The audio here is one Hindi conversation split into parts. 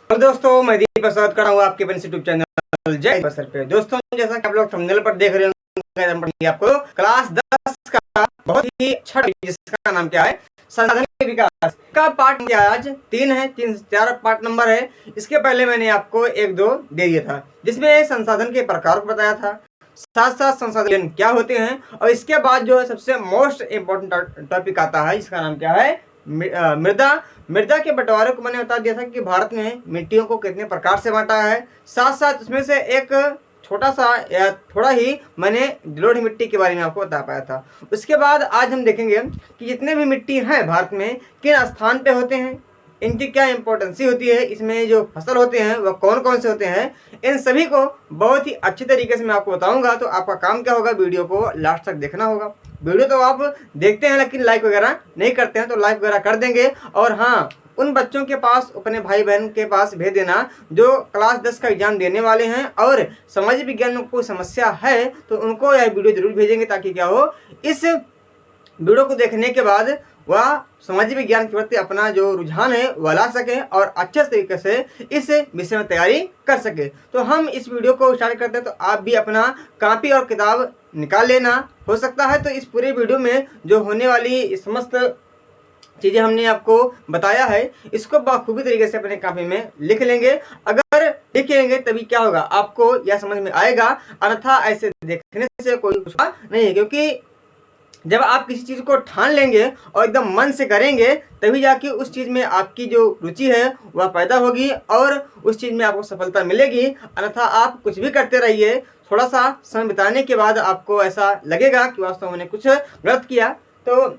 और दोस्तों मैं दीप स्वागत कर रहा हूँ आपके अपने यूट्यूब चैनल जय बसर पे। दोस्तों जैसा कि आप लोग थंबनेल पर देख रहे होंगे, आपको क्लास 10 का बहुत ही अच्छा जिसका नाम क्या है, संसाधन के विकास का पार्ट क्या है। आज 3 है, 3-4 पार्ट नंबर है। इसके पहले मैंने आपको 1-2 दे दिया था जिसमें संसाधन के प्रकार को बताया था, साथ साथ संसाधन क्या होते हैं, और इसके बाद जो है सबसे मोस्ट इम्पोर्टेंट टॉपिक आता है जिसका नाम क्या है, मृदा। मृदा के बंटवारे को मैंने बता दिया था कि भारत में मिट्टियों को कितने प्रकार से बांटा है। साथ साथ उसमें से एक छोटा सा या थोड़ा ही मैंने जलोढ़ मिट्टी के बारे में आपको बता पाया था। उसके बाद आज हम देखेंगे कि जितने भी मिट्टी हैं भारत में किन स्थान पे होते हैं, इनकी क्या इंपॉर्टेंसी होती है, इसमें जो फसल होते हैं वह कौन कौन से होते हैं, इन सभी को बहुत ही अच्छे तरीके से मैं आपको बताऊंगा। तो आपका काम क्या होगा, वीडियो को लास्ट तक देखना होगा। वीडियो तो आप देखते हैं लेकिन लाइक वगैरह नहीं करते हैं, तो लाइक वगैरह कर देंगे। और हाँ, उन बच्चों के पास, अपने भाई बहन के पास भेज देना जो क्लास 10 का एग्जाम देने वाले हैं और सामाजिक विज्ञान में कोई समस्या है तो उनको यह वीडियो जरूर भेजेंगे, ताकि क्या हो, इस वीडियो को देखने के बाद वह सामाजिक विज्ञान के प्रति अपना जो रुझान है वह ला सके और अच्छे तरीके से इस विषय में तैयारी कर सके। तो हम इस वीडियो को स्टार्ट करते हैं, तो आप भी अपना कॉपी और किताब निकाल लेना। हो सकता है तो इस पूरे वीडियो में जो होने वाली समस्त चीज़ें हमने आपको बताया है इसको बखूबी तरीके से अपने कॉपी में लिख लेंगे। अगर लिखेंगे तभी क्या होगा, आपको यह समझ में आएगा, अन्यथा ऐसे देखने से कोई कुछ नहीं है। क्योंकि जब आप किसी चीज़ को ठान लेंगे और एकदम मन से करेंगे तभी जाके उस चीज़ में आपकी जो रुचि है वह पैदा होगी और उस चीज़ में आपको सफलता मिलेगी। अन्यथा आप कुछ भी करते रहिए, थोड़ा सा समय बिताने के बाद आपको ऐसा लगेगा कि वास्तव में कुछ गलत किया। तो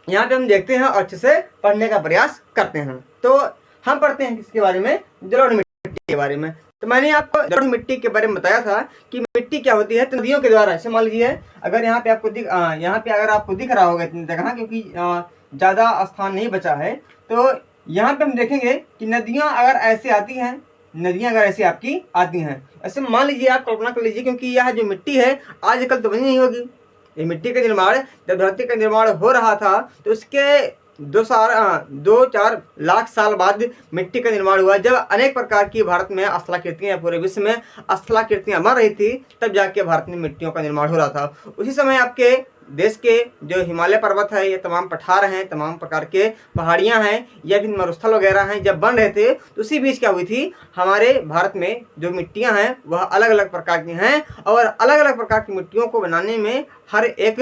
यहाँ पे हम देखते हैं और अच्छे से पढ़ने का प्रयास करते हैं। तो हम पढ़ते हैं किसके बारे में, जलोढ़ मिट्टी के बारे में। तो मैंने आपको जलोढ़ मिट्टी के बारे में बताया था कि मिट्टी क्या होती है। तो नदियों के द्वारा, ऐसे मान लीजिए अगर यहाँ पे आपको अगर आपको दिख रहा होगा इतनी जगह, क्योंकि ज़्यादा स्थान नहीं बचा है, तो यहाँ पे हम देखेंगे कि नदियाँ अगर ऐसे आती हैं, नदियाँ अगर ऐसी आपकी आती हैं, ऐसे मान लीजिए, आप कल्पना कर लीजिए, क्योंकि यह जो मिट्टी है आजकल तो बनी नहीं होगी। ये मिट्टी का निर्माण, जब धरती का निर्माण हो रहा था तो उसके 2-4 लाख साल बाद मिट्टी का निर्माण हुआ। जब अनेक प्रकार की भारत में स्थलाकृतियाँ, पूरे विश्व में स्थलाकृतियाँ बन रही थी, तब जाके भारत में मिट्टियों का निर्माण हो रहा था। उसी समय आपके देश के जो हिमालय पर्वत है, ये तमाम पठार हैं, तमाम प्रकार के पहाड़ियाँ हैं या फिर मरुस्थल वगैरह हैं, जब बन रहे थे तो उसी बीच क्या हुई थी, हमारे भारत में जो मिट्टियाँ हैं वह अलग अलग प्रकार की हैं और अलग अलग प्रकार की मिट्टियों को बनाने में हर एक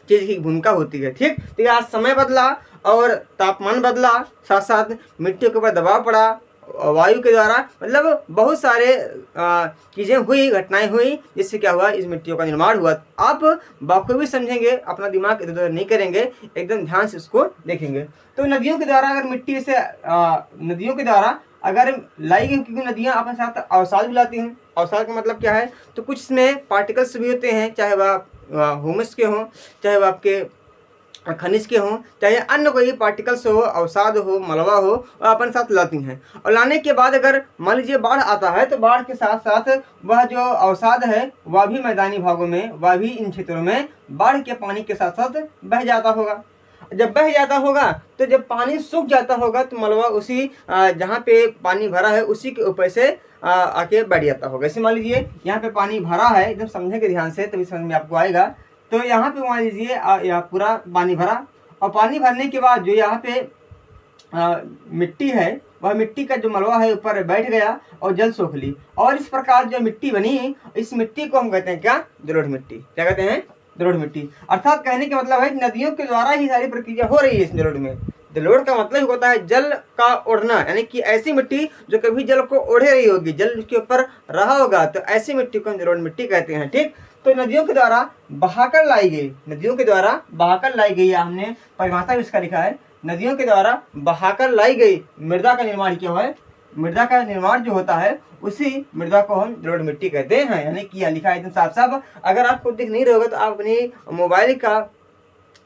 चीज़ की भूमिका होती है। ठीक, तो आज समय बदला और तापमान बदला, साथ साथ मिट्टी के ऊपर दबाव पड़ा वायु के द्वारा, मतलब बहुत सारे चीज़ें हुई, घटनाएं हुई, जिससे क्या हुआ, इस मिट्टियों का निर्माण हुआ। आप बखूबी समझेंगे, अपना दिमाग इधर उधर नहीं करेंगे, एकदम ध्यान से इसको देखेंगे। तो नदियों के द्वारा अगर मिट्टी से नदियों के द्वारा अगर लाई गई, क्योंकि नदियाँ अपने साथ अवसाद भी लाती हैं। अवसाद का मतलब क्या है, तो कुछ इसमें पार्टिकल्स भी होते हैं, चाहे वह ह्यूमस के हों, चाहे वह आपके खनिज के हों, चाहे अन्य कोई पार्टिकल्स हो, अवसाद हो, मलबा हो, वह अपने साथ लाती हैं। और लाने के बाद अगर मान लीजिए बाढ़ आता है, तो बाढ़ के साथ साथ वह जो अवसाद है वह भी मैदानी भागों में, वह भी इन क्षेत्रों में बाढ़ के पानी के साथ साथ बह जाता होगा। जब बह जाता होगा तो जब पानी सूख जाता होगा तो मलबा उसी जहाँ पे पानी भरा है उसी के ऊपर से आके बैठ जाता होगा। जैसे मान लीजिए यहाँ पे पानी भरा है, एकदम समझेंगे ध्यान से तभी समझ में आपको आएगा। तो यहाँ पे मान लीजिए यहाँ पूरा पानी भरा, और पानी भरने के बाद जो यहाँ पे मिट्टी है, वह मिट्टी का जो मलबा है ऊपर बैठ गया और जल सोख ली, और इस प्रकार जो मिट्टी बनी, इस मिट्टी को हम कहते हैं क्या, जलोढ़ मिट्टी। क्या कहते हैं, जलोढ़ मिट्टी। अर्थात कहने का मतलब है कि नदियों के द्वारा ही सारी प्रक्रिया हो रही है इस जलोढ़ में। जलोढ़ का मतलब होता है जल का ओढ़ना, यानी कि ऐसी मिट्टी जो कभी जल को ओढ़े रही होगी, जल उसके ऊपर रहा होगा, तो ऐसी मिट्टी को हम जलोढ़ मिट्टी कहते हैं। ठीक, तो नदियों के द्वारा बहाकर लाई गई, नदियों के द्वारा बहाकर लाई गई, हमने परिभाषा भी इसका लिखा है, नदियों के द्वारा बहाकर लाई गई मृदा का निर्माण क्या है। मृदा का निर्माण जो होता है उसी मृदा को हम जलोढ़ मिट्टी कहते हैं। यानी कि लिखा है एकदम साफ साफ। अगर आपको दिख नहीं रहा होगा तो आप अपनी मोबाइल का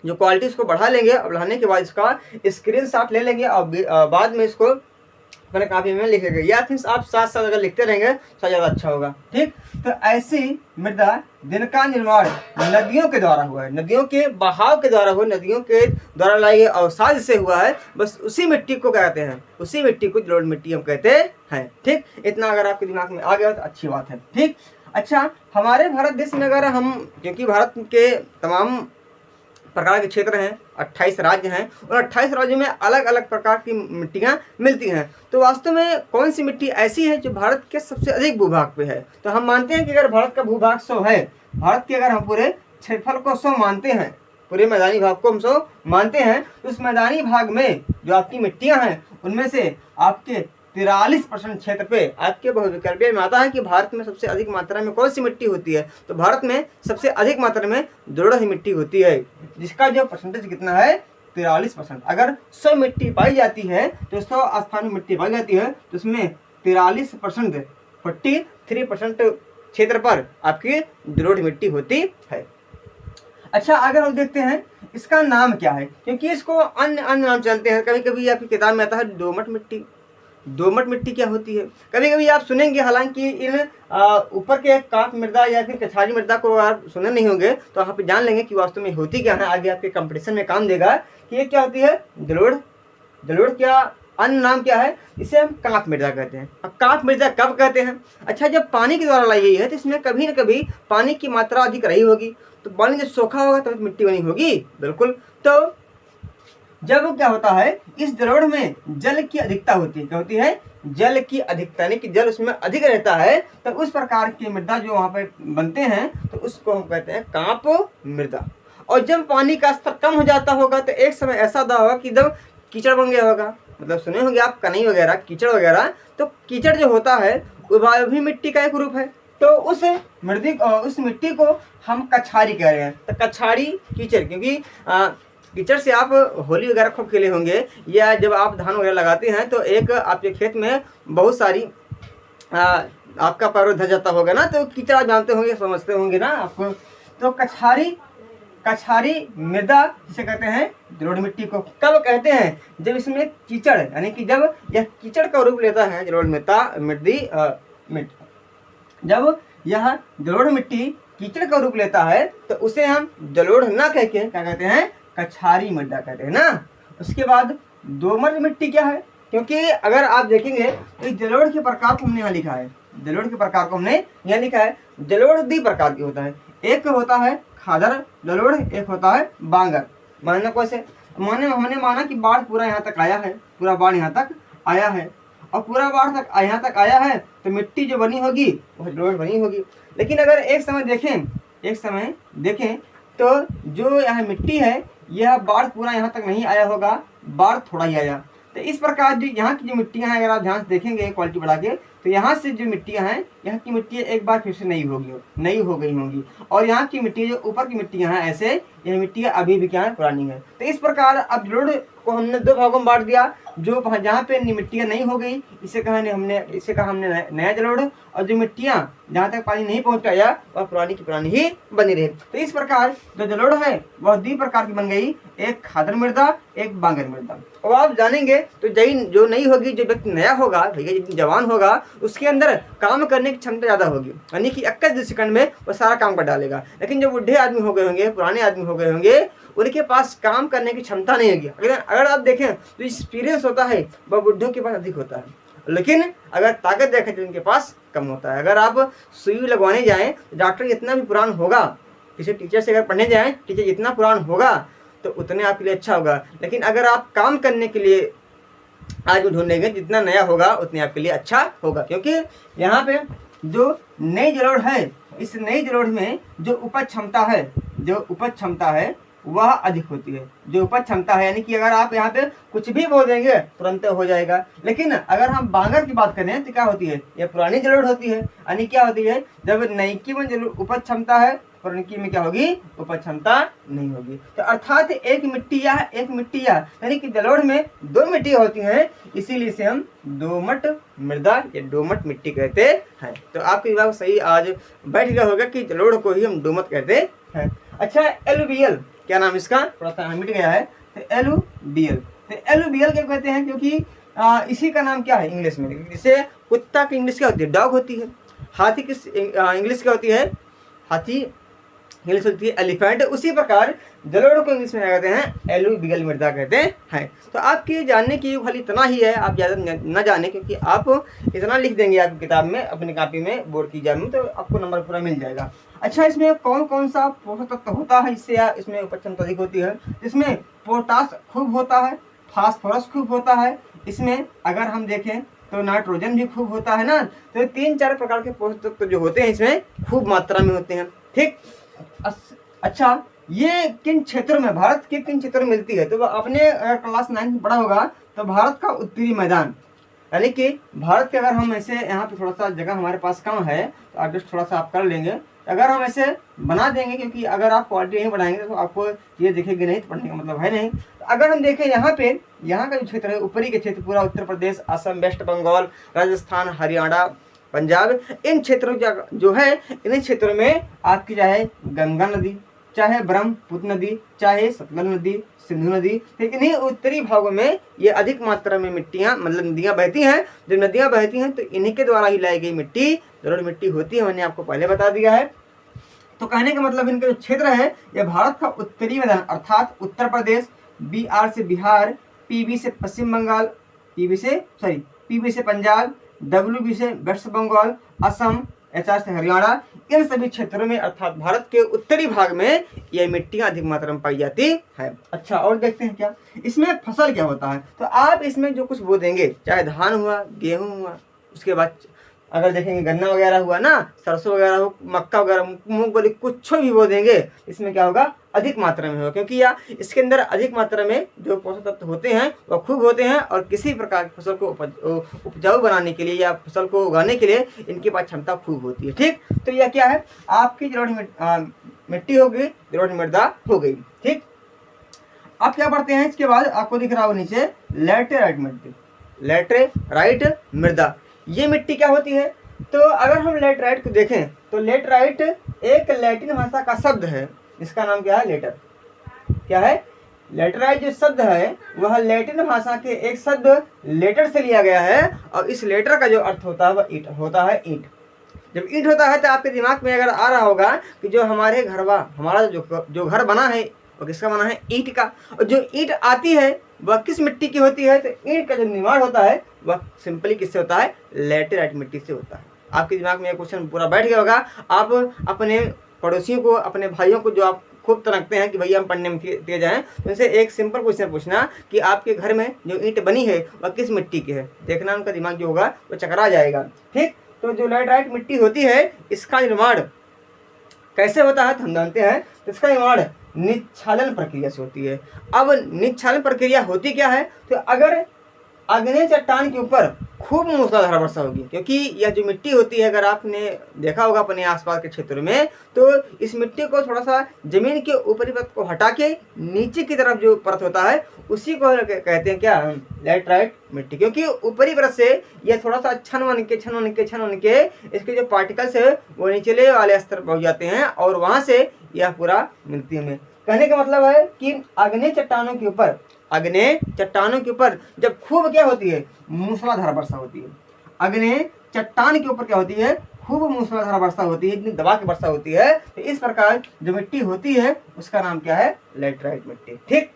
जो क्वालिटी इसको बढ़ा लेंगे, और बढ़ाने के बाद इसका स्क्रीनशॉट ले लेंगे और बाद में इसको अपने काफी में लिखेंगे, या फिर आप साथ साथ अगर लिखते रहेंगे तो ज़्यादा अच्छा होगा। ठीक, तो ऐसी मृदा जिनका निर्माण नदियों के द्वारा हुआ है, नदियों के बहाव के द्वारा हुआ, नदियों के द्वारा लाई गई अवसाद से हुआ है, बस उसी मिट्टी को कहते हैं, उसी मिट्टी को जलोढ़ मिट्टी हम कहते हैं। ठीक, इतना अगर आपके दिमाग में आ गया तो अच्छी बात है। ठीक, अच्छा, हमारे भारत देश में अगर हम, क्योंकि भारत के तमाम प्रकार के क्षेत्र हैं, 28 राज्य हैं, और 28 राज्यों में अलग अलग प्रकार की मिट्टियाँ मिलती हैं, तो वास्तव में कौन सी मिट्टी ऐसी है जो भारत के सबसे अधिक भूभाग पे है? तो हम मानते हैं कि अगर भारत का भूभाग 100 है, भारत के अगर हम पूरे क्षेत्रफल को 100 मानते हैं, पूरे मैदानी भाग को हम 100 मानते हैं, तो उस मैदानी भाग में जो आपकी मिट्टियाँ हैं उनमें से आपके 43% क्षेत्र पे आपके बहुविकल्पीय में आता है कि भारत में सबसे अधिक मात्रा में कौन सी मिट्टी होती है? तो भारत में सबसे अधिक मात्रा में जलोढ़ मिट्टी होती है, जिसका जो परसेंटेज कितना है? 43%। अगर 100 मिट्टी पाई जाती है तो 100 स्थान में मिट्टी पाई जाती है तो उसमें 43%, 43% क्षेत्र पर आपकी जलोढ़ मिट्टी होती है। अच्छा, अगर हम देखते हैं इसका नाम क्या है, क्योंकि इसको अन्य अन्य नाम चलते हैं। कभी कभी आपकी किताब में आता है दोमट मिट्टी। दोमट मिट्टी क्या होती है? कभी कभी आप सुनेंगे, हालांकि इन ऊपर के काप मृदा या फिर कछारी मृदा को आप सुने नहीं होंगे, तो आप जान लेंगे कि वास्तव में होती क्या है। आगे आपके कंपटीशन में काम देगा कि ये क्या होती है, जलोढ़। जलोढ़ क्या अन्य नाम क्या है? इसे हम काप मृदा कहते हैं। अब काप मृदा कब कहते हैं? अच्छा, जब पानी के द्वारा लाई गई है तो इसमें कभी न कभी पानी की मात्रा अधिक रही होगी, तो पानी जब सूखा होगा तब मिट्टी बनी होगी। बिल्कुल। तो जब क्या होता है, इस जलोढ़ में जल की अधिकता होती है। क्या होती है? जल की अधिकता, यानी कि जल उसमें अधिक रहता है, तो उस प्रकार की मृदा जो वहाँ पर बनते हैं तो उसको हम कहते हैं काप मृदा। और जब पानी का स्तर कम हो जाता होगा तो एक समय ऐसा होगा कि जब कीचड़ बन गया होगा, मतलब सुने होंगे आप कनई वगैरह, कीचड़ वगैरह, तो कीचड़ जो होता है वो भी मिट्टी का एक रूप है। तो उस मिट्टी को हम कछारी कह रहे हैं। तो कछारी कीचड़, क्योंकि कीचड़ से आप होली वगैरह खूब खेले होंगे, या जब आप धान वगैरह लगाते हैं तो एक आपके खेत में बहुत सारी आपका पैर धस जाता होगा ना, तो कीचड़ आप जानते होंगे, समझते होंगे ना आपको। तो कछारी मृदा जिसे कहते हैं जलोढ़ मिट्टी को कब कहते हैं? जब इसमें कीचड़, यानी कि जब यह कीचड़ का रूप लेता है, जलोढ़ जब यह जलोढ़ मिट्टी कीचड़ का रूप लेता है तो उसे हम जलोढ़ ना कह के क्या कहते हैं? कछारी मृदा कहते हैं ना। उसके बाद दोमट मिट्टी क्या है? क्योंकि अगर आप देखेंगे तो जलोढ़ के प्रकार को हमने यहाँ लिखा है, जलोढ़ के प्रकार को हमने यहाँ लिखा है। जलोढ़ 2 प्रकार की होता है, एक होता है खादर जलोढ़, एक होता है बांगर। मानना कैसे? हमने माना कि बाढ़ पूरा यहाँ तक आया है, पूरा बाढ़ यहाँ तक आया है, और पूरा बाढ़ तक यहाँ तक आया है तो मिट्टी जो बनी होगी वह जलोढ़ बनी होगी। लेकिन अगर एक समय देखें तो जो यह मिट्टी है यह बाढ़ पूरा यहाँ तक नहीं आया होगा, बाढ़ थोड़ा ही आया। तो इस प्रकार जो यहाँ की जो मिट्टियाँ हैं, अगर आप ध्यान से देखेंगे क्वालिटी बढ़ा के, तो यहाँ से जो मिट्टियाँ हैं, यहाँ की मिट्टी एक बार फिर से नई हो गई होंगी, और यहाँ की मिट्टी जो ऊपर की मिट्टियाँ हैं ऐसे, यह मिट्टियाँ अभी भी क्या है? पुरानी है। तो इस प्रकार अब जलोढ़ को हमने 2 भागों में बांट दिया। जो जहाँ पे मिट्टियाँ नहीं हो गई इसे कहा हमने नया जलोढ़, और जो मिट्टियाँ जहाँ तक पानी नहीं पहुँच पाया वह पुरानी की पुरानी ही बनी रहे। तो इस प्रकार जो जलोढ़ है वह 2 प्रकार की बन गई, एक खादर मृदा, एक बांगर मृदा। और आप जानेंगे तो जो नहीं होगी, जो व्यक्ति नया होगा भैया, जितनी जवान होगा उसके अंदर काम करने की क्षमता ज़्यादा होगी, यानी कि 21 सेकंड में वो सारा काम कर डालेगा। लेकिन जो बुढ़े आदमी हो गए होंगे, पुराने आदमी हो गए होंगे, उनके पास काम करने की क्षमता नहीं होगी। अगर आप देखें तो एक्सपीरियंस होता है वह बुढ़ों के पास अधिक होता है, लेकिन अगर ताकत देखें तो उनके पास कम होता है। अगर आप सुई लगवाने जाएं तो डॉक्टर जितना भी पुरान होगा, किसी टीचर से अगर पढ़ने जाएं, टीचर जितना पुरान होगा तो उतने आपके लिए अच्छा होगा। लेकिन अगर आप काम करने के लिए आज भी ढूंढेंगे, जितना नया होगा उतने आपके लिए अच्छा होगा। क्योंकि यहाँ पे जो नई जलोढ़ है, इस नई जलोढ़ में जो उपज क्षमता है वह अधिक होती है। जो उपज क्षमता है, यानी कि अगर आप यहाँ पे कुछ भी बो देंगे तुरंत हो जाएगा। लेकिन अगर हम बांगर की बात करें तो क्या होती है? यह पुरानी जलोढ़ होती है, यानी क्या होती है? जब नईकी में उपज क्षमता है, पुरानी में क्या होगी? उपज क्षमता नहीं होगी। तो अर्थात एक मिट्टिया यानी कि जलोढ़ में 2 मिट्टियाँ होती हैं, इसीलिए इसे हम दोमट मृदा या दोमट मिट्टी कहते हैं। तो आपके दिमाग सही आज बैठ गया होगा कि जलोढ़ को ही हम दोमट कहते हैं। अच्छा, एलुवियल क्या नाम इसका? थोड़ा सा मिट गया है। तो एलुवियल क्या कहते हैं? क्योंकि इसी का नाम क्या है इंग्लिश में, जैसे कुत्ता की इंग्लिश क्या होती है, डॉग होती है। हाथी की इंग्लिश क्या होती है, हाथी इंग्लिश होती है एलिफेंट। उसी प्रकार जलोढ़ को इंग्लिश में क्या कहते हैं, एलुवियल मृदा कहते हैं। तो आपके जानने की खाली इतना ही है, आप ज़्यादा न जाने, क्योंकि आप इतना लिख देंगे आपकी किताब में, अपनी कॉपी में, बोर्ड की एग्जाम में, तो आपको नंबर पूरा मिल जाएगा। अच्छा, इसमें कौन कौन सा पोषक तत्व होता है इससे इसमें उपज क्षमता अधिक होती है? इसमें पोटास खूब होता है, फास्फोरस खूब होता है, इसमें अगर हम देखें तो नाइट्रोजन भी खूब होता है ना। तो 3-4 प्रकार के पोषक तत्व जो होते हैं इसमें खूब मात्रा में होते हैं। ठीक, अच्छा, ये किन क्षेत्रों में, भारत के किन क्षेत्रों में मिलती है? तो आपने क्लास 9 में पढ़ा होगा, तो भारत का उत्तरी मैदान, यानी कि भारत के, अगर हम ऐसे यहाँ पे थोड़ा सा जगह हमारे पास कम है तो एडजस्ट थोड़ा सा आप कर लेंगे, अगर हम ऐसे बना देंगे, क्योंकि अगर आप क्वालिटी नहीं बढ़ाएंगे तो आपको ये दिखेगी नहीं, तो पढ़ने का मतलब है नहीं। तो अगर हम देखें यहाँ पे, यहाँ का जो क्षेत्र है, ऊपरी के क्षेत्र पूरा उत्तर प्रदेश, असम, वेस्ट बंगाल, राजस्थान, हरियाणा, पंजाब, इन क्षेत्रों जो है, इन क्षेत्रों में आपकी चाहे गंगा नदी, चाहे ब्रह्मपुत्र नदी, चाहे सतलज नदी, सिंधु नदी, लेकिन इन्हीं उत्तरी भागों में ये अधिक मात्रा में मिट्टियाँ, मतलब नदियाँ बहती हैं। जब नदियाँ बहती हैं तो इन्हीं के द्वारा ही लाई गई मिट्टी जलोढ़ मिट्टी होती है, मैंने आपको पहले बता दिया है। तो कहने का मतलब इनका जो क्षेत्र है, ये भारत का उत्तरी मैदान, अर्थात उत्तर प्रदेश, BR से बिहार, PB से पश्चिम बंगाल, PB से पंजाब, WB से वेस्ट बंगाल, असम, HR से हरियाणा, इन सभी क्षेत्रों में, अर्थात भारत के उत्तरी भाग में ये मिट्टियां अधिक मात्रा में पाई जाती है। अच्छा, और देखते हैं क्या इसमें फसल क्या होता है। तो आप इसमें जो कुछ बो देंगे, चाहे धान हुआ, गेहूं हुआ, उसके बाद अगर देखेंगे गन्ना वगैरह हुआ ना, सरसों वगैरह हो, मक्का वगैरह, मूंगफली, कुछ भी बो देंगे, इसमें क्या होगा, अधिक मात्रा में होगा, क्योंकि इसके अंदर अधिक मात्रा में जो पोषक तत्व होते हैं वह खूब होते हैं, और किसी प्रकार की फसल को उपजाऊ बनाने के लिए या फसल को उगाने के लिए इनके पास क्षमता खूब होती है। ठीक, तो यह क्या है, आपकी जलोढ़ मिट्टी हो गई, जलोढ़ मृदा हो गई। ठीक, आप क्या पढ़ते हैं इसके बाद, आपको दिख रहा हो नीचे लैटेराइट मिट्टी, लैटेराइट मृदा, ये मिट्टी क्या होती है? तो अगर हम लेटराइट को देखें तो लेटराइट एक लैटिन भाषा का शब्द है, इसका नाम क्या है, लेटर। क्या है, लेटराइट जो शब्द है वह लैटिन भाषा के एक शब्द लेटर से लिया गया है, और इस लेटर का जो अर्थ होता है वह ईंट होता है, ईंट। जब ईंट होता है तो आपके दिमाग में अगर आ रहा होगा कि जो हमारे हमारा जो घर बना है वो किसका बना है, ईंट का, और जो ईंट आती है वह किस मिट्टी की होती है? तो ईंट का जो निर्माण होता है वह सिंपली किससे होता है, लैटेराइट मिट्टी से होता है। आपके दिमाग में यह क्वेश्चन पूरा बैठ गया होगा। आप अपने पड़ोसियों को, अपने भाइयों को जो आप खूब तनकते हैं कि भैया हम पढ़ने में तेज हैं, तो उनसे एक सिंपल क्वेश्चन पूछना कि आपके घर में जो ईंट बनी है वह किस मिट्टी की है, देखना उनका दिमाग जो होगा वो चकरा जाएगा। ठीक, तो जो लैटेराइट मिट्टी होती है इसका निर्माण कैसे होता है तो हम जानते हैं, तो इसका निर्माण निच्छालन प्रक्रिया से होती है। अब निच्छालन प्रक्रिया होती क्या है? तो अगर आग्नेय चट्टान के ऊपर खूब मूसलाधार वर्षा होगी, क्योंकि यह जो मिट्टी होती है, अगर आपने देखा होगा अपने आसपास के क्षेत्र में, तो इस मिट्टी को थोड़ा सा जमीन के ऊपरी परत को हटा के नीचे की तरफ जो परत होता है उसी को कहते हैं क्या, लैटेराइट मिट्टी, क्योंकि ऊपरी परत से यह थोड़ा सा छन बन के इसके जो पार्टिकल्स है वो निचले वाले स्तर पहुँच जाते हैं, और वहाँ से यह पूरा मिलती है। कहने का मतलब है कि आग्नेय चट्टानों के ऊपर जब खूब क्या होती है, मूसलाधार वर्षा होती है। आग्नेय चट्टान के ऊपर क्या होती है, खूब मूसलाधार वर्षा होती है, इतनी दबा की वर्षा होती है। तो इस प्रकार जो मिट्टी होती है उसका नाम क्या है, लैटेराइट मिट्टी। ठीक,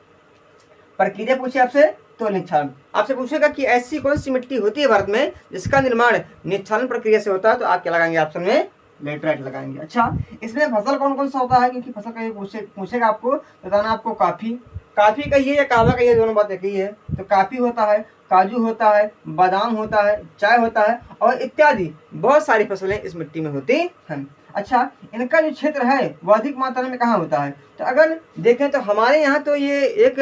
प्रक्रिया पूछे आपसे तो निच्छालन, आपसे पूछेगा कि ऐसी कौन सी मिट्टी होती है भारत में जिसका निर्माण निच्छालन प्रक्रिया से होता है, तो आप क्या लगाएंगे ऑप्शन में, लेटराइट लगाएंगे। अच्छा, इसमें फसल कौन कौन सा होता है, क्योंकि फसल का ये पूछेगा आपको, बताना आपको काफी कहिए या कहवा कहिए, दोनों बात एक ही है। तो काफी होता है, काजू होता है, बादाम होता है, चाय होता है, और इत्यादि बहुत सारी फसलें इस मिट्टी में होती हैं। अच्छा, इनका जो क्षेत्र है वह अधिक मात्रा में कहाँ होता है? तो अगर देखें तो हमारे यहाँ तो ये एक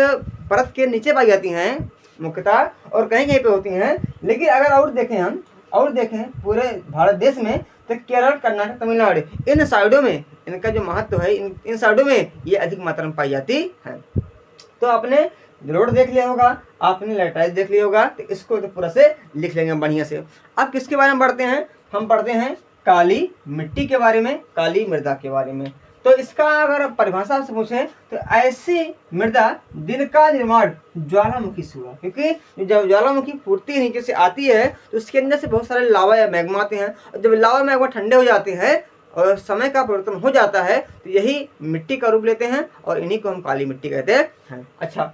परत के नीचे पाई जाती हैं मुख्यतः, और कहीं कहीं पे होती हैं, लेकिन अगर और देखें पूरे भारत देश में, तो केरल, कर्नाटक, तमिलनाडु, इन साइडों में इनका जो महत्व है, इन साइडों में ये अधिक मात्रा में पाई जाती है। तो आपने जलोढ़ देख लिया होगा, आपने लैटेराइट देख लिया होगा, तो इसको तो पूरा से लिख लेंगे बढ़िया से। अब किसके बारे में पढ़ते हैं? हम पढ़ते हैं काली मिट्टी के बारे में, काली मृदा के बारे में। तो इसका अगर परिभाषा से पूछे तो ऐसी मृदा जिनका निर्माण ज्वालामुखी से हुआ, क्योंकि जब ज्वालामुखी फूटती नीचे से आती है तो उसके अंदर से बहुत सारे लावा या मैग्मा आते हैं, और जब लावा मैग्मा ठंडे हो जाते हैं और समय का परिवर्तन हो जाता है तो यही मिट्टी का रूप लेते हैं और इन्हीं को हम काली मिट्टी कहते हैं। अच्छा,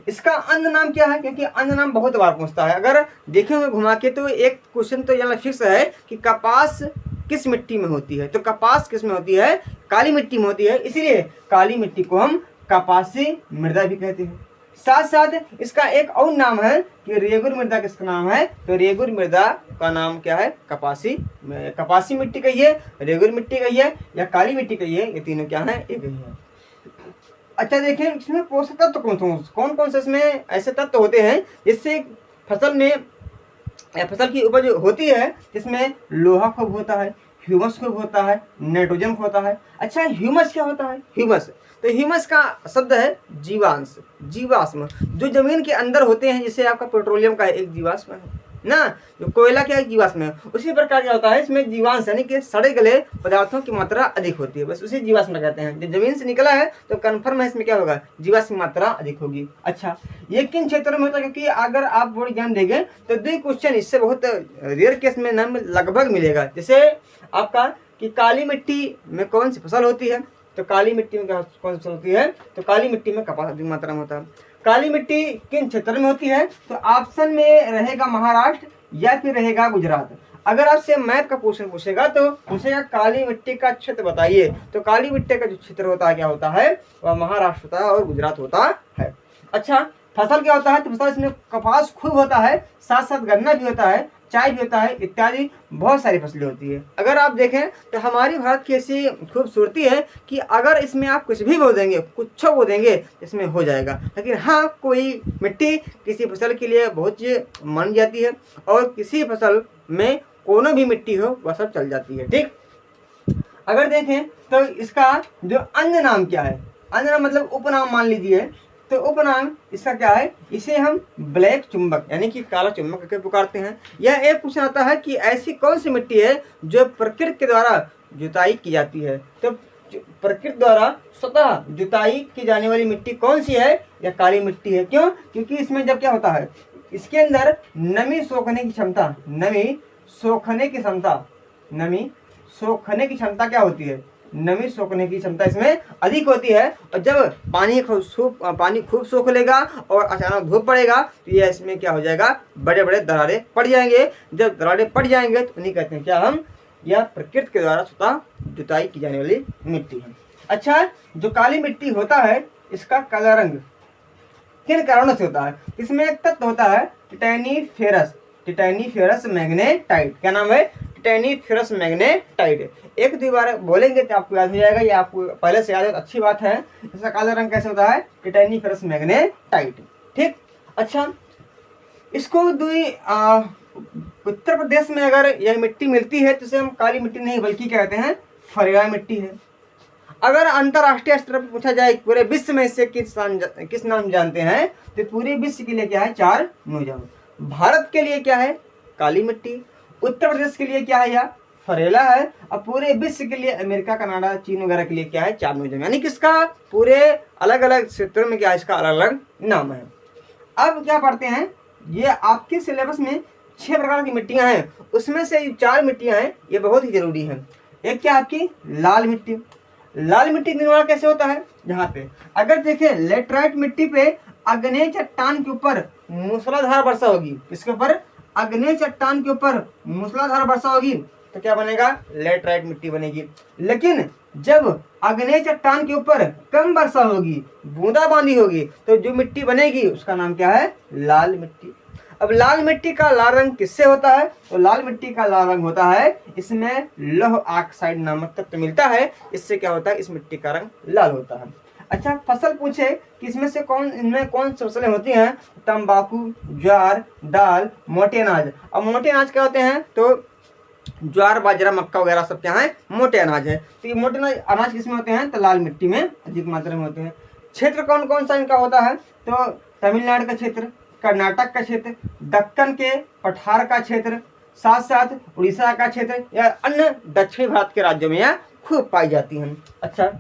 इसका अन्य नाम क्या है, क्योंकि अन्य नाम बहुत बार पूछता है। अगर देखेंगे घुमा के तो एक क्वेश्चन तो यहाँ फिक्स है कि कपास किस मिट्टी में होती है, तो कपास किस में होती है, काली मिट्टी में होती है, इसीलिए काली मिट्टी को हम कपासी मृदा भी कहते हैं। साथ साथ इसका एक और नाम है कि रेगुर मृदा किसका नाम है, तो रेगुर मृदा का नाम क्या है, कपासी मिट्टी कहिए, रेगुर मिट्टी कहिए या काली मिट्टी कहिए, ये तीनों क्या है, एक ही है। अच्छा देखिए इसमें पोषक तत्व कौन कौन से इसमें ऐसे तत्व होते हैं जिससे फसल में फसल की उपज होती है, जिसमें लोहा खूब होता है, ह्यूमस खूब होता है, नाइट्रोजन होता है। अच्छा, ह्यूमस क्या होता है, ह्यूमस तो ह्यूमस का शब्द है जीवांश, जीवाश्म, जो जमीन के अंदर होते हैं, जैसे आपका पेट्रोलियम का एक जीवाश्म है ना, जो कोयला क्या एक जीवाश्म है, उसी प्रकार क्या होता है इसमें जीवांश, यानी कि सड़े गले पदार्थों की मात्रा अधिक होती है, बस उसी जीवाश्म कहते हैं। जब जमीन से निकला है तो कन्फर्म है इसमें क्या होगा, जीवाश्म की मात्रा अधिक होगी। अच्छा, ये किन क्षेत्रों में होता है, क्योंकि अगर आप बोर्ड एग्जाम देंगे तो 2 क्वेश्चन इससे बहुत रेयर केस में नाम लगभग मिलेगा। जैसे आपका कि काली मिट्टी में कौन सी फसल होती है, तो काली मिट्टी में कौन सी फसल होती है, तो काली मिट्टी में कपास अधिक मात्रा में होता है। काली मिट्टी किन क्षेत्र में होती है, तो ऑप्शन में रहेगा महाराष्ट्र या फिर रहेगा गुजरात। अगर आपसे मैप का क्वेश्चन पूछेगा तो पूछेगा काली मिट्टी का क्षेत्र बताइए, तो काली मिट्टी का जो क्षेत्र होता है क्या होता है, वह महाराष्ट्र होता है और गुजरात होता है। अच्छा, फसल क्या होता है, तो फसल इसमें कपास खूब होता है, साथ साथ गन्ना भी होता है, चाय भी होता है, इत्यादि बहुत सारी फसलें होती है। अगर आप देखें तो हमारी भारत की ऐसी खूबसूरती है कि अगर इसमें आप कुछ भी बो देंगे, कुछ बो देंगे, इसमें हो जाएगा। लेकिन हाँ, कोई मिट्टी किसी फसल के लिए बहुत मान जाती है और किसी फसल में कोनो भी मिट्टी हो वह सब चल जाती है। ठीक, अगर देखें तो इसका जो अन्य नाम क्या है, अन्य नाम मतलब उपनाम मान लीजिए, तो उपनाम इसका क्या है, इसे हम ब्लैक चुंबक यानी कि काला चुंबक करके पुकारते हैं। यह एक क्वेश्चन आता है कि ऐसी कौन सी मिट्टी है जो प्रकृति के द्वारा जुताई की जाती है, तो प्रकृति द्वारा स्वतः जुताई की जाने वाली मिट्टी कौन सी है, यह काली मिट्टी है। क्यों, क्योंकि इसमें जब क्या होता है, इसके अंदर नमी सोखने की क्षमता, नमी सोखने की क्षमता क्या होती है, नमी सोखने की क्षमता इसमें अधिक होती है। और जब पानी खूब सोख लेगा और अचानक धूप पड़ेगा तो ये इसमें क्या हो जाएगा, बड़े बड़े दरारें पड़ जाएंगे। जब दरारें पड़ जाएंगे तो उन्हीं कहते हैं क्या हम, यह प्रकृति के द्वारा स्वतः जुताई की जाने वाली मिट्टी है। अच्छा, जो काली मिट्टी होता है इसका काला रंग किन कारणों से होता है, इसमें एक तत्व होता है टिटैनीफेरस मैग्नेटाइट। क्या नाम है, टिटैनीफेरस मैग्नेटाइट। एक दो बार बोलेंगे तो आपको याद हो जाएगा, ये आपको पहले से याद है, अच्छी बात है। इसका काला रंग कैसे होता है, टिटैनीफेरस मैग्नेटाइट। ठीक, अच्छा, इसको उत्तर प्रदेश में अगर यह मिट्टी मिलती है तो इसे हम काली मिट्टी नहीं बल्कि कहते हैं फरेला मिट्टी है। अगर अंतरराष्ट्रीय स्तर पर पूछा जाए पूरे विश्व में इससे किस नाम जानते हैं, तो पूरे विश्व के लिए क्या है, 4 नाम। भारत के लिए क्या है, काली मिट्टी, उत्तर प्रदेश के लिए क्या है, यह फरेला है, और पूरे विश्व के लिए अमेरिका, कनाडा, चीन वगैरह के लिए क्या है, 4 नाम। यानी कि इसका पूरे अलग अलग क्षेत्रों में क्या है, इसका अलग अलग नाम है। अब क्या पढ़ते हैं, ये आपके सिलेबस में 6 प्रकार की मिट्टियां हैं, उसमें से 4 मिट्टियां हैं, ये बहुत ही जरूरी है। एक क्या आपकी लाल मिट्टी। लाल मिट्टी का निर्माण कैसे होता है, जहाँ पे अगर देखें लेटराइट मिट्टी पे अग्नेय चट्टान के ऊपर मूसलाधार वर्षा होगी, इसके ऊपर अग्नेय चट्टान के ऊपर मूसलाधार वर्षा होगी तो क्या बनेगा, लेटराइट मिट्टी बनेगी। लेकिन जब अग्नेय चट्टान के ऊपर कम वर्षा होगी, बूंदाबांदी होगी, तो जो मिट्टी बनेगी उसका नाम क्या है, लाल मिट्टी। अब लाल मिट्टी का लाल रंग किससे होता है, तो लाल मिट्टी का लाल रंग होता है, इसमें लौह ऑक्साइड नामक तत्व मिलता है, इससे क्या होता है, इस मिट्टी का रंग लाल होता है। अच्छा, फसल पूछे कि इसमें कौन सी फसलें होती हैं, तंबाकू, ज्वार, दाल, मोटे अनाज। अब मोटे अनाज क्या होते हैं, तो ज्वार, बाजरा, मक्का वगैरह सब क्या है, मोटे अनाज है। तो ये मोटे अनाज किसमें होते हैं, तो लाल मिट्टी में अधिक मात्रा में होते हैं। क्षेत्र कौन कौन सा इनका होता है, तो तमिलनाडु का क्षेत्र, कर्नाटक का क्षेत्र, दक्कन के पठार का क्षेत्र, साथ साथ उड़ीसा का क्षेत्र या अन्य दक्षिणी भारत के राज्यों में यह खूब पाई जाती हैं। अच्छा,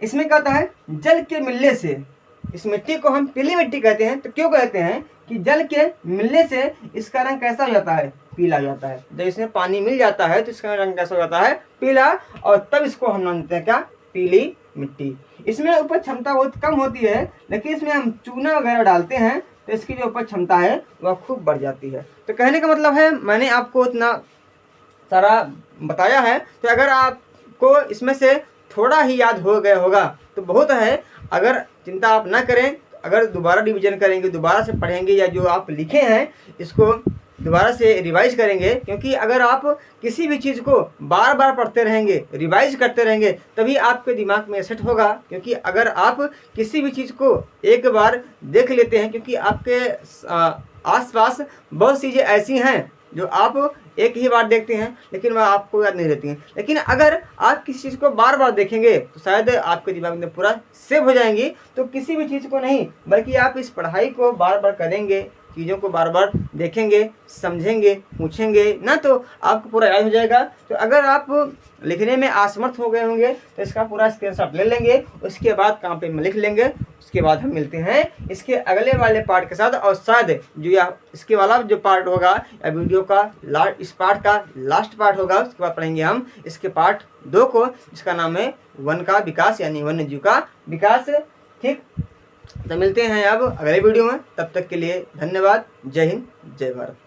इसमें क्या होता है, जल के मिलने से इस मिट्टी को हम पीली मिट्टी कहते हैं। तो क्यों कहते हैं कि जल के मिलने से इसका रंग कैसा हो जाता है, पीला हो जाता है। जब इसमें पानी मिल जाता है तो इसका रंग कैसा हो जाता है, पीला, और तब इसको हम मानते हैं क्या, पीली मिट्टी। इसमें उपज क्षमता बहुत कम होती है, लेकिन इसमें हम चूना वगैरह डालते हैं तो इसकी जो उपज क्षमता है वह खूब बढ़ जाती है। तो कहने का मतलब है, मैंने आपको इतना सारा बताया है, तो अगर आपको इसमें से थोड़ा ही याद हो गया होगा तो बहुत है। अगर चिंता आप ना करें, अगर दोबारा रिवीजन करेंगे, दोबारा से पढ़ेंगे, या जो आप लिखे हैं इसको दोबारा से रिवाइज करेंगे, क्योंकि अगर आप किसी भी चीज़ को बार बार पढ़ते रहेंगे, रिवाइज करते रहेंगे, तभी आपके दिमाग में सेट होगा। क्योंकि अगर आप किसी भी चीज़ को एक बार देख लेते हैं, क्योंकि आपके आसपास बहुत चीज़ें ऐसी हैं जो आप एक ही बार देखते हैं लेकिन वह आपको याद नहीं रहती हैं, लेकिन अगर आप किसी चीज़ को बार बार देखेंगे तो शायद आपके दिमाग में पूरा सेव हो जाएंगी। तो किसी भी चीज़ को नहीं, बल्कि आप इस पढ़ाई को बार बार करेंगे, चीज़ों को बार बार देखेंगे, समझेंगे, पूछेंगे ना, तो आपको पूरा याद हो जाएगा। तो अगर आप लिखने में असमर्थ हो गए होंगे तो इसका पूरा स्क्रीनशॉट ले लेंगे, उसके बाद कॉपी में लिख लेंगे। उसके बाद हम मिलते हैं इसके अगले वाले पार्ट के साथ, और शायद जो या इसके वाला जो पार्ट होगा या वीडियो का इस पार्ट का लास्ट पार्ट होगा, उसके बाद पढ़ेंगे हम इसके पार्ट 2 को, जिसका नाम है वन का विकास, यानी वन्य जीव का विकास। ठीक, तो मिलते हैं अब अगले वीडियो में, तब तक के लिए धन्यवाद। जय हिंद, जय भारत।